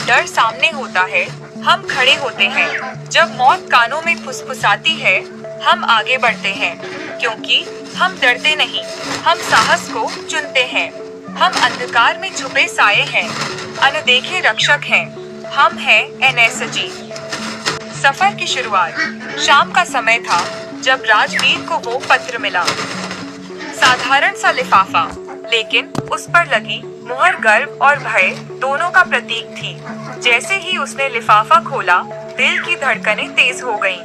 डर सामने होता है, हम खड़े होते हैं। जब मौत कानों में फुसफुसाती है, हम आगे बढ़ते हैं, क्योंकि हम डरते नहीं, हम साहस को चुनते हैं। हम अंधकार में छुपे साए हैं, अनदेखे रक्षक हैं। हम हैं एनएसजी। सफर की शुरुआत शाम का समय था जब राजवीर को वो पत्र मिला। साधारण सा लिफाफा, लेकिन उस पर लगी मुहर गर्व और भय दोनों का प्रतीक थी। जैसे ही उसने लिफाफा खोला, दिल की धड़कनें तेज हो गईं।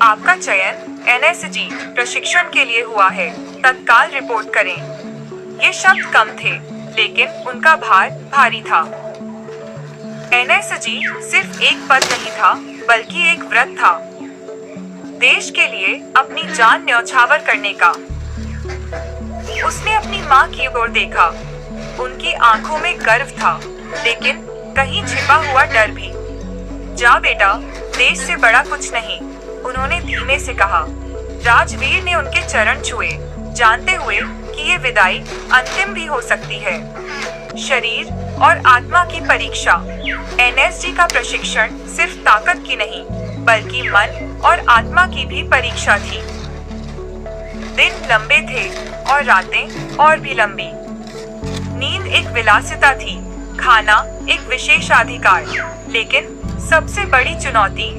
आपका चयन एनएसजी प्रशिक्षण के लिए हुआ है, तत्काल रिपोर्ट करें। ये शब्द कम थे, लेकिन उनका भार भारी था। एनएसजी सिर्फ एक पद नहीं था, बल्कि एक व्रत था, देश के लिए अपनी जान न्यौछावर करने का। उसने अपनी माँ की ओर देखा। उनकी आंखों में गर्व था, लेकिन कहीं छिपा हुआ डर भी। जा बेटा, देश से बड़ा कुछ नहीं, उन्होंने धीमे से कहा। राजवीर ने उनके चरण छुए, जानते हुए कि ये विदाई अंतिम भी हो सकती है। शरीर और आत्मा की परीक्षा। एनएसजी का प्रशिक्षण सिर्फ ताकत की नहीं, बल्कि मन और आत्मा की भी परीक्षा थी। दिन लंबे थे और रातें और भी लंबी। नींद एक विलासिता थी, खाना एक विशेषाधिकार, लेकिन सबसे बड़ी चुनौती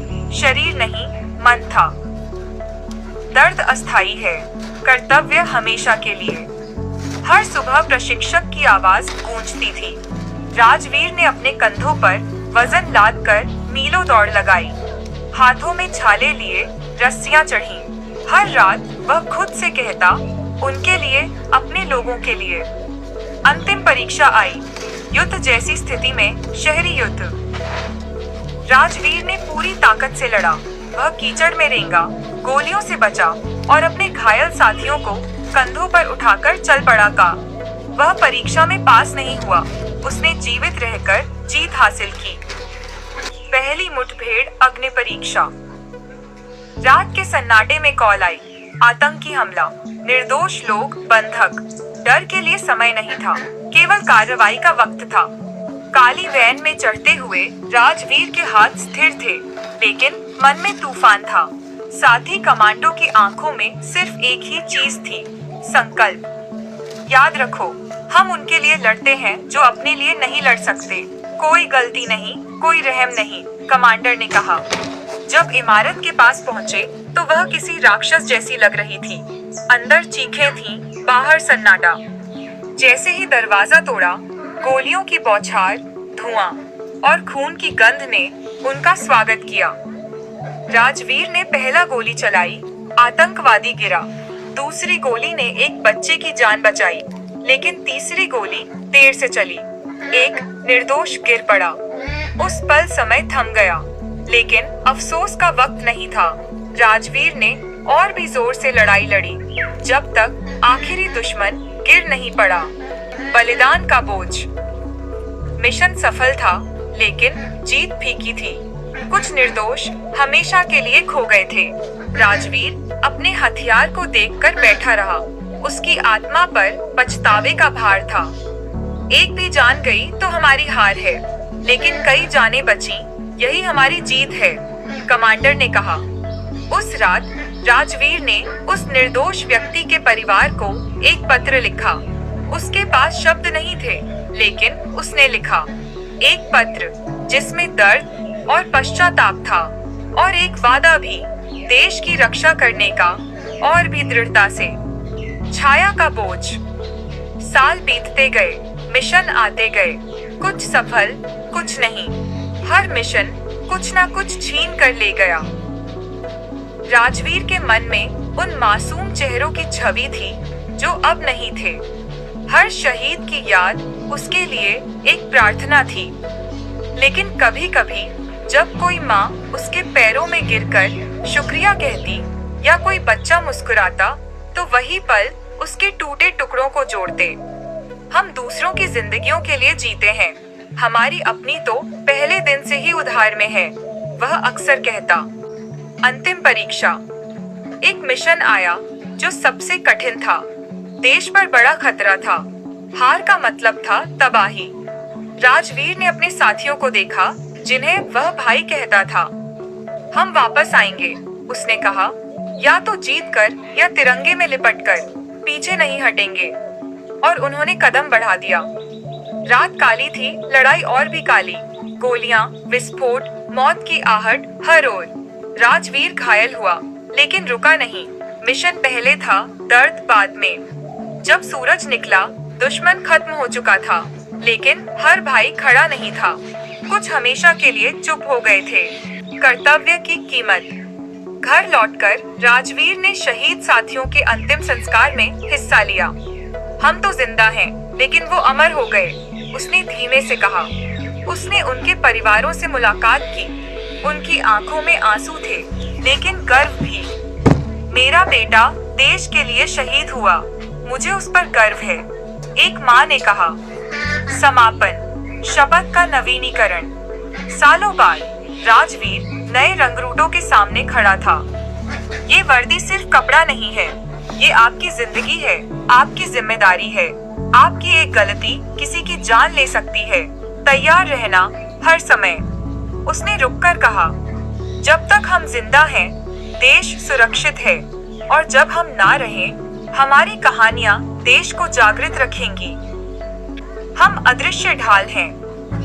शरीर नहीं, मन था। दर्द अस्थायी है, कर्तव्य हमेशा के लिए। हर सुबह प्रशिक्षक की आवाज गूंजती थी। राजवीर ने अपने कंधों पर वजन लाद कर मीलों दौड़ लगाई। हाथों में छाले लिए रस्सियां चढ़ीं। हर रात वह खुद से कहता, उनके लिए, अपने लोगों के लिए। अंतिम परीक्षा आई, युद्ध जैसी स्थिति में शहरी युद्ध। राजवीर ने पूरी ताकत से लड़ा। वह कीचड़ में रेंगा, गोलियों से बचा और अपने घायल साथियों को कंधों पर उठाकर चल पड़ा का। वह परीक्षा में पास नहीं हुआ, उसने जीवित रहकर जीत हासिल की। पहली मुठभेड़, अग्नि परीक्षा। रात के सन्नाटे में कॉल आई, आतंकी हमला, निर्दोष लोग बंधक। डर के लिए समय नहीं था, केवल कार्रवाई का वक्त था। काली वैन में चढ़ते हुए राजवीर के हाथ स्थिर थे, लेकिन मन में तूफान था। साथी कमांडो की आंखों में सिर्फ एक ही चीज थी, संकल्प। याद रखो, हम उनके लिए लड़ते हैं जो अपने लिए नहीं लड़ सकते। कोई गलती नहीं, कोई रहम नहीं, कमांडर ने कहा। जब इमारत के पास पहुंचे तो वह किसी राक्षस जैसी लग रही थी। अंदर चीखें थीं, बाहर सन्नाटा। जैसे ही दरवाजा तोड़ा, गोलियों की बौछार, धुआं और खून की गंध ने उनका स्वागत किया। राजवीर ने पहला गोली चलाई, आतंकवादी गिरा। दूसरी गोली ने एक बच्चे की जान बचाई, लेकिन तीसरी गोली देर से चली। एक निर्दोष गिर पड़ा। उस पल समय थम गया, लेकिन अफसोस का वक्त नहीं था। राजवीर ने और भी जोर से लड़ाई लड़ी, जब तक आखिरी दुश्मन गिर नहीं पड़ा। बलिदान का बोझ। मिशन सफल था, लेकिन जीत फीकी थी। कुछ निर्दोष हमेशा के लिए खो गए थे। राजवीर अपने हथियार को देखकर बैठा रहा। उसकी आत्मा पर पछतावे का भार था। एक भी जान गई तो हमारी हार है, लेकिन कई जानें बची, यही हमारी जीत है, कमांडर ने कहा। उस रात राजवीर ने उस निर्दोष व्यक्ति के परिवार को एक पत्र लिखा। उसके पास शब्द नहीं थे, लेकिन उसने लिखा, एक पत्र जिसमें दर्द और पश्चाताप था, और एक वादा भी, देश की रक्षा करने का, और भी दृढ़ता से। छाया का बोझ। साल बीतते गए, मिशन आते गए, कुछ सफल, कुछ नहीं। हर मिशन कुछ ना कुछ छीन कर ले गया। राजवीर के मन में उन मासूम चेहरों की छवि थी जो अब नहीं थे। हर शहीद की याद उसके लिए एक प्रार्थना थी। लेकिन कभी-कभी जब कोई माँ उसके पैरों में गिरकर शुक्रिया कहती या कोई बच्चा मुस्कुराता, तो वही पल उसके टूटे टुकड़ों को जोड़ते। हम दूसरों की जिंदगियों के लिए जीते हैं, हमारी अपनी तो पहले दिन से ही उधार में है, वह अक्सर कहता। अंतिम परीक्षा। एक मिशन आया जो सबसे कठिन था। देश पर बड़ा खतरा था। हार का मतलब था तबाही। राजवीर ने अपने साथियों को देखा जिन्हें वह भाई कहता था। हम वापस आएंगे, उसने कहा, या तो जीत कर या तिरंगे में लिपट कर, पीछे नहीं हटेंगे। और उन्होंने कदम बढ़ा दिया। रात काली थी, लड़ाई और भी काली। गोलियां, विस्फोट, मौत की आहट हर ओर। राजवीर घायल हुआ, लेकिन रुका नहीं। मिशन पहले था, दर्द बाद में। जब सूरज निकला, दुश्मन खत्म हो चुका था, लेकिन हर भाई खड़ा नहीं था। कुछ हमेशा के लिए चुप हो गए थे। कर्तव्य की कीमत। घर लौटकर राजवीर ने शहीद साथियों के अंतिम संस्कार में हिस्सा लिया। हम तो जिंदा हैं, लेकिन वो अमर हो गए, उसने धीमे से कहा। उसने उनके परिवारों से मुलाकात की। उनकी आंखों में आंसू थे, लेकिन गर्व भी। मेरा बेटा देश के लिए शहीद हुआ, मुझे उस पर गर्व है, एक माँ ने कहा। समापन। शपथ का नवीनीकरण। सालों बाद राजवीर नए रंगरूटों के सामने खड़ा था। ये वर्दी सिर्फ कपड़ा नहीं है, ये आपकी जिंदगी है, आपकी जिम्मेदारी है। आपकी एक गलती किसी की जान ले सकती है। तैयार रहना हर समय। उसने रुककर कहा, जब तक हम जिंदा हैं, देश सुरक्षित है, और जब हम ना रहें, हमारी कहानियां देश को जागृत रखेंगी। हम अदृश्य ढाल हैं,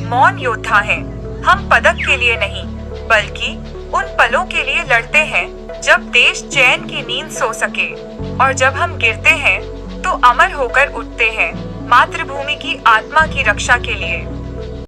मौन योद्धा हैं। हम पदक के लिए नहीं, बल्कि उन पलों के लिए लड़ते हैं जब देश चैन की नींद सो सके। और जब हम गिरते हैं तो अमर होकर उठते हैं, मातृभूमि की आत्मा की रक्षा के लिए।